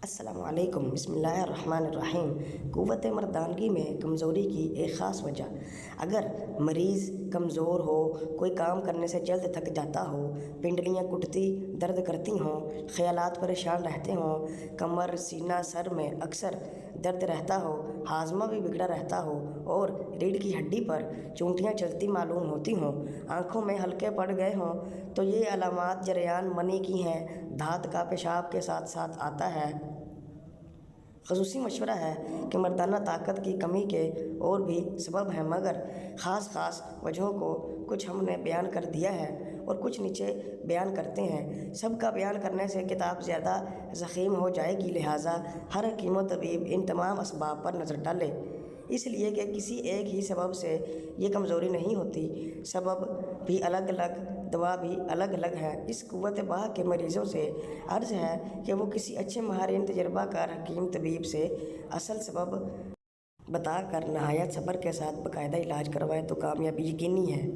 السلام علیکم، بسم اللہ الرحمن الرحیم۔ قوت مردانگی میں کمزوری کی ایک خاص وجہ۔ اگر مریض کمزور ہو، کوئی کام کرنے سے جلد تھک جاتا ہو، پنڈلیاں کٹتی درد کرتی ہوں، خیالات پریشان رہتے ہوں، کمر سینہ سر میں اکثر درد رہتا ہو، ہاضمہ بھی بگڑا رہتا ہو اور ریڑھ کی ہڈی پر چونٹیاں چلتی معلوم ہوتی ہوں، آنکھوں میں حلقے پڑ گئے ہوں، تو یہ علامات جریان منی کی ہیں۔ دھات کا پیشاب کے ساتھ ساتھ آتا ہے۔ خصوصی مشورہ ہے کہ مردانہ طاقت کی کمی کے اور بھی سبب ہیں، مگر خاص وجہوں کو کچھ ہم نے بیان کر دیا ہے اور کچھ نیچے بیان کرتے ہیں۔ سب کا بیان کرنے سے کتاب زیادہ ضخیم ہو جائے گی، لہٰذا ہر حکیم و طبیب ان تمام اسباب پر نظر ڈالے، اس لیے کہ کسی ایک ہی سبب سے یہ کمزوری نہیں ہوتی، سبب بھی الگ الگ، دوا بھی الگ الگ ہے۔ اس قوت بہا کے مریضوں سے عرض ہے کہ وہ کسی اچھے ماہرین تجربہ کار حکیم طبیب سے اصل سبب بتا کر نہایت صبر کے ساتھ باقاعدہ علاج کروائیں تو کامیابی یقینی ہے۔